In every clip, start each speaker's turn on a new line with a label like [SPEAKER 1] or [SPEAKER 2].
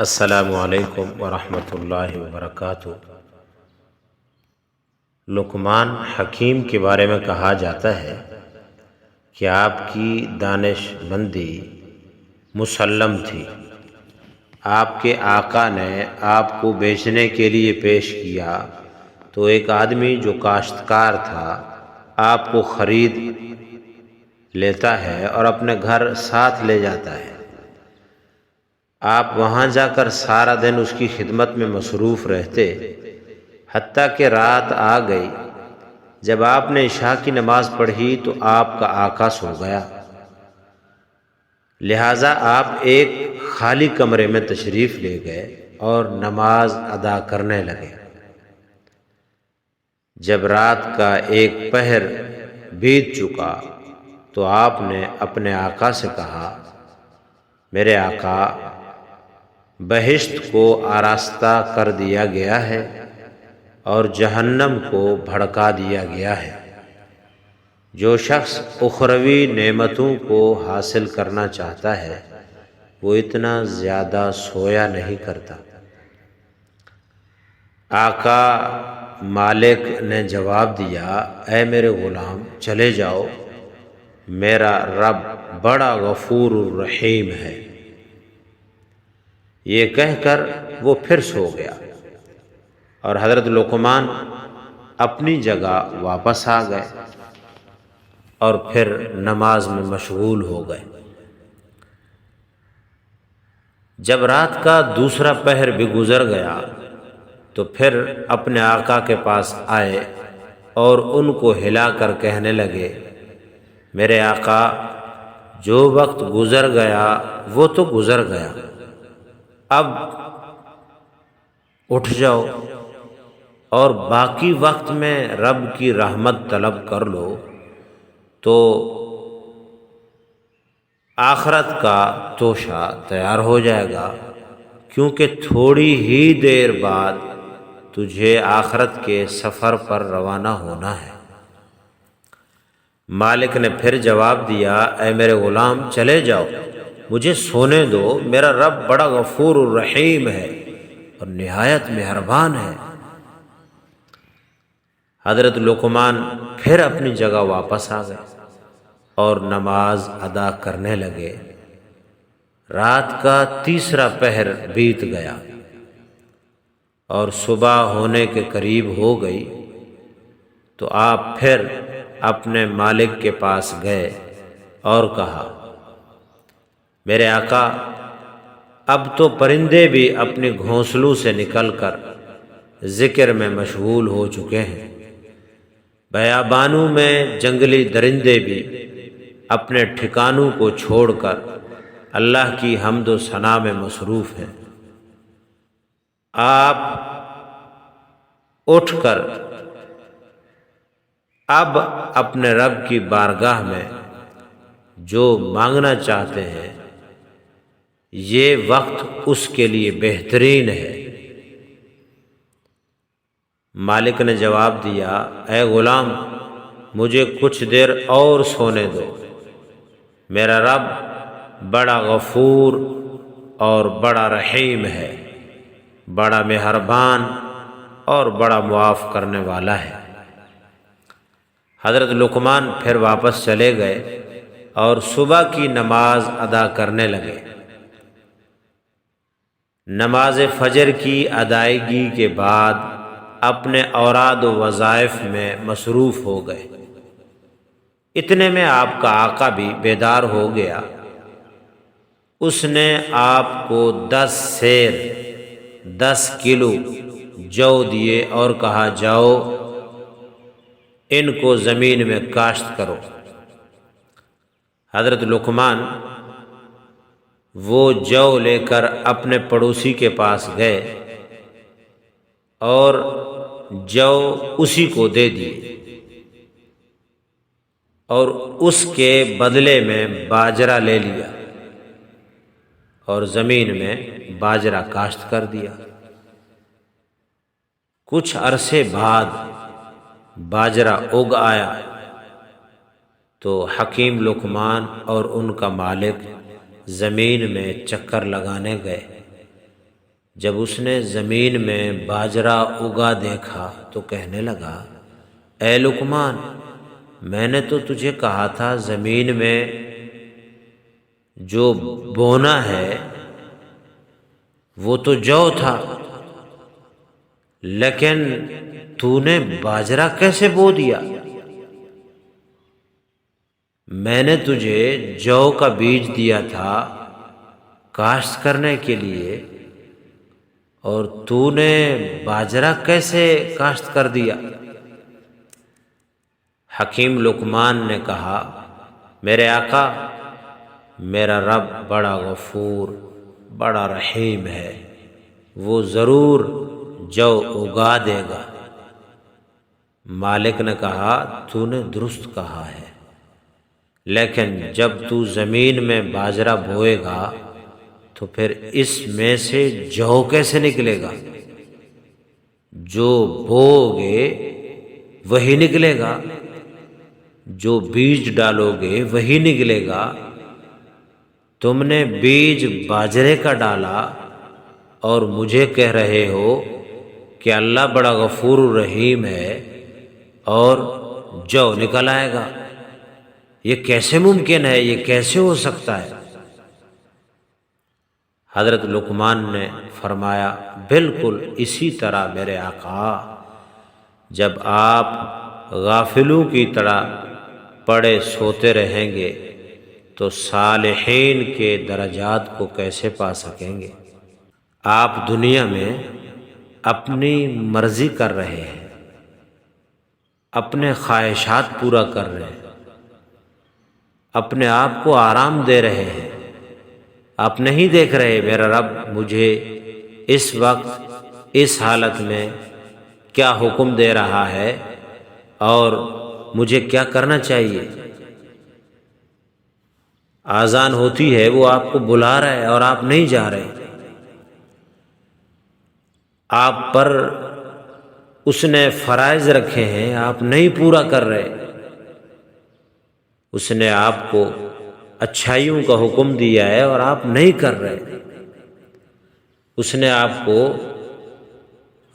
[SPEAKER 1] السلام علیکم ورحمۃ اللہ وبرکاتہ۔ لقمان حکیم کے بارے میں کہا جاتا ہے کہ آپ کی دانش مندی مسلم تھی۔ آپ کے آقا نے آپ کو بیچنے کے لیے پیش کیا تو ایک آدمی جو کاشتکار تھا آپ کو خرید لیتا ہے اور اپنے گھر ساتھ لے جاتا ہے۔ آپ وہاں جا کر سارا دن اس کی خدمت میں مصروف رہتے، حتیٰ کہ رات آ گئی۔ جب آپ نے عشاء کی نماز پڑھی تو آپ کا آقا سو گیا، لہٰذا آپ ایک خالی کمرے میں تشریف لے گئے اور نماز ادا کرنے لگے۔ جب رات کا ایک پہر بیت چکا تو آپ نے اپنے آقا سے کہا، میرے آقا، بہشت کو آراستہ کر دیا گیا ہے اور جہنم کو بھڑکا دیا گیا ہے۔ جو شخص اخروی نعمتوں کو حاصل کرنا چاہتا ہے وہ اتنا زیادہ سویا نہیں کرتا۔ آقا مالک نے جواب دیا، اے میرے غلام، چلے جاؤ، میرا رب بڑا غفور الرحیم ہے۔ یہ کہہ کر وہ پھر سو گیا اور حضرت لقمان اپنی جگہ واپس آ گئے اور پھر نماز میں مشغول ہو گئے۔ جب رات کا دوسرا پہر بھی گزر گیا تو پھر اپنے آقا کے پاس آئے اور ان کو ہلا کر کہنے لگے، میرے آقا، جو وقت گزر گیا وہ تو گزر گیا، اب اٹھ جاؤ اور باقی وقت میں رب کی رحمت طلب کر لو تو آخرت کا توشہ تیار ہو جائے گا، کیونکہ تھوڑی ہی دیر بعد تجھے آخرت کے سفر پر روانہ ہونا ہے۔ مالک نے پھر جواب دیا، اے میرے غلام، چلے جاؤ، مجھے سونے دو، میرا رب بڑا غفور الرحیم ہے اور نہایت مہربان ہے۔ حضرت لقمان پھر اپنی جگہ واپس آ گئے اور نماز ادا کرنے لگے۔ رات کا تیسرا پہر بیت گیا اور صبح ہونے کے قریب ہو گئی تو آپ پھر اپنے مالک کے پاس گئے اور کہا، میرے آقا، اب تو پرندے بھی اپنے گھونسلوں سے نکل کر ذکر میں مشغول ہو چکے ہیں، بیابانوں میں جنگلی درندے بھی اپنے ٹھکانوں کو چھوڑ کر اللہ کی حمد و ثنا میں مصروف ہیں۔ آپ اٹھ کر اب اپنے رب کی بارگاہ میں جو مانگنا چاہتے ہیں یہ وقت اس کے لیے بہترین ہے۔ مالک نے جواب دیا، اے غلام، مجھے کچھ دیر اور سونے دو، میرا رب بڑا غفور اور بڑا رحیم ہے، بڑا مہربان اور بڑا معاف کرنے والا ہے۔ حضرت لقمان پھر واپس چلے گئے اور صبح کی نماز ادا کرنے لگے۔ نماز فجر کی ادائیگی کے بعد اپنے اوراد و وظائف میں مصروف ہو گئے۔ اتنے میں آپ کا آقا بھی بیدار ہو گیا۔ اس نے آپ کو 10 سیر 10 کلو جو دیے اور کہا، جاؤ ان کو زمین میں کاشت کرو۔ حضرت لقمان وہ جو لے کر اپنے پڑوسی کے پاس گئے اور جو اسی کو دے دیے اور اس کے بدلے میں باجرہ لے لیا اور زمین میں باجرہ کاشت کر دیا۔ کچھ عرصے بعد باجرہ اگ آیا تو حکیم لقمان اور ان کا مالک زمین میں چکر لگانے گئے جب اس نے زمین میں باجرہ اگا دیکھا تو کہنے لگا، اے لقمان، میں نے تو تجھے کہا تھا زمین میں جو بونا ہے وہ تو جو تھا، لیکن تو نے باجرہ کیسے بو دیا؟ میں نے تجھے جو کا بیج دیا تھا کاشت کرنے کے لیے، اور تو نے باجرہ کیسے کاشت کر دیا؟ حکیم لقمان نے کہا، میرے آقا، میرا رب بڑا غفور، بڑا رحیم ہے، وہ ضرور جو اگا دے گا۔ مالک نے کہا، تو نے درست کہا ہے، لیکن جب تو زمین میں باجرہ بوئے گا تو پھر اس میں سے جو کیسے نکلے گا؟ جو بو گے وہی نکلے گا، جو بیج ڈالو گے وہی نکلے گا۔ تم نے بیج باجرے کا ڈالا اور مجھے کہہ رہے ہو کہ اللہ بڑا غفور رحیم ہے اور جو نکل آئے گا۔ یہ کیسے ممکن ہے؟ یہ کیسے ہو سکتا ہے؟ حضرت لقمان نے فرمایا، بالکل اسی طرح میرے آقا، جب آپ غافلوں کی طرح پڑے سوتے رہیں گے تو صالحین کے درجات کو کیسے پا سکیں گے؟ آپ دنیا میں اپنی مرضی کر رہے ہیں، اپنے خواہشات پورا کر رہے ہیں، اپنے آپ کو آرام دے رہے ہیں۔ آپ نہیں دیکھ رہے میرا رب مجھے اس وقت اس حالت میں کیا حکم دے رہا ہے اور مجھے کیا کرنا چاہیے۔ آذان ہوتی ہے، وہ آپ کو بلا رہا ہے اور آپ نہیں جا رہے۔ آپ پر اس نے فرائض رکھے ہیں، آپ نہیں پورا کر رہے۔ اس نے آپ کو اچھائیوں کا حکم دیا ہے اور آپ نہیں کر رہے۔ اس نے آپ کو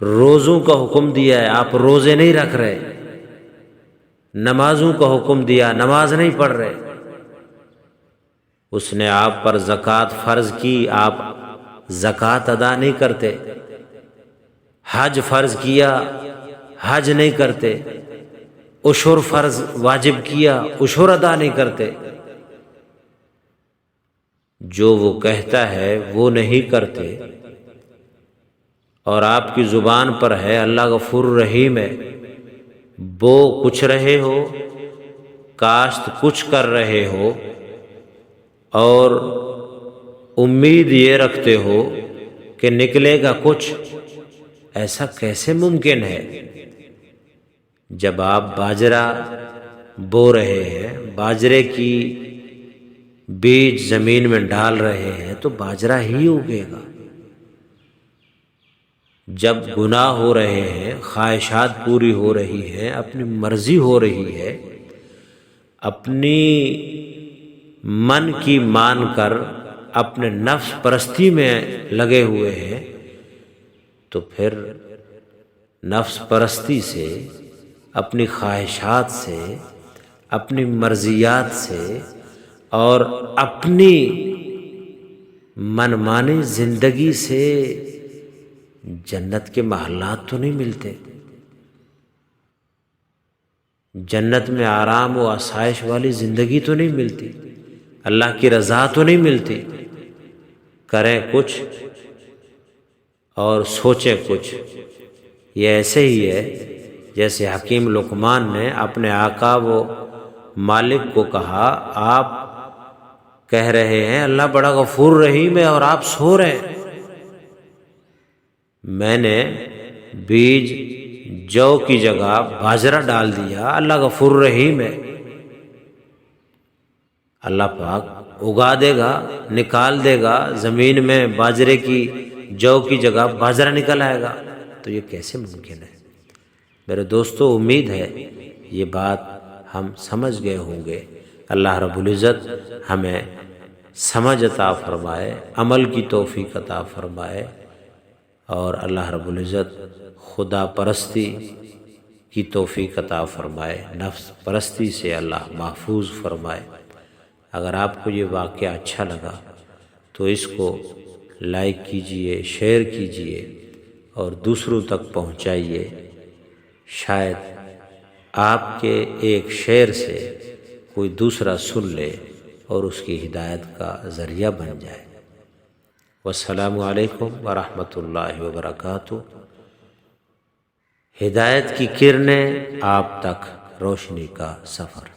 [SPEAKER 1] روزوں کا حکم دیا ہے، آپ روزے نہیں رکھ رہے۔ نمازوں کا حکم دیا، نماز نہیں پڑھ رہے۔ اس نے آپ پر زکوٰۃ فرض کی، آپ زکوٰۃ ادا نہیں کرتے۔ حج فرض کیا، حج نہیں کرتے۔ عشر فرض واجب کیا، عشر ادا نہیں کرتے۔ جو وہ کہتا ہے وہ نہیں کرتے، اور آپ کی زبان پر ہے اللہ غفور رحیم ہے۔ بو کچھ رہے ہو، کاشت کچھ کر رہے ہو، اور امید یہ رکھتے ہو کہ نکلے گا کچھ۔ ایسا کیسے ممکن ہے؟ جب آپ باجرہ بو رہے ہیں، باجرے کی بیج زمین میں ڈال رہے ہیں تو باجرہ ہی اگے گا۔ جب گناہ ہو رہے ہیں، خواہشات پوری ہو رہی ہیں، اپنی مرضی ہو رہی ہے، اپنی من کی مان کر اپنے نفس پرستی میں لگے ہوئے ہیں، تو پھر نفس پرستی سے، اپنی خواہشات سے، اپنی مرضیات سے اور اپنی منمانی زندگی سے جنت کے محلات تو نہیں ملتے۔ جنت میں آرام و آسائش والی زندگی تو نہیں ملتی، اللہ کی رضا تو نہیں ملتی۔ کریں کچھ اور سوچیں کچھ۔ یہ ایسے ہی ہے جیسے حکیم لقمان نے اپنے آقا و مالک کو کہا، آپ کہہ رہے ہیں اللہ بڑا غفور رحیم ہے اور آپ سو رہے ہیں۔ میں نے بیج جو کی جگہ باجرہ ڈال دیا، اللہ غفور رحیم ہے، اللہ پاک اگا دے گا، نکال دے گا۔ زمین میں باجرے کی جو کی جگہ باجرہ نکل آئے گا، تو یہ کیسے ممکن ہے؟ میرے دوستو، امید ہے یہ بات ہم سمجھ گئے ہوں گے۔ اللہ رب العزت ہمیں سمجھ عطا فرمائے، عمل کی توفیق عطا فرمائے۔ اور اللہ رب العزت خدا پرستی کی توفیق عطا فرمائے، نفس پرستی سے اللہ محفوظ فرمائے۔ اگر آپ کو یہ واقعہ اچھا لگا تو اس کو لائک کیجئے، شیئر کیجئے اور دوسروں تک پہنچائیے۔ شاید آپ کے ایک شیئر سے کوئی دوسرا سن لے اور اس کی ہدایت کا ذریعہ بن جائے۔ والسلام علیکم ورحمۃ اللہ وبرکاتہ۔ ہدایت کی کرنیں آپ تک، روشنی کا سفر۔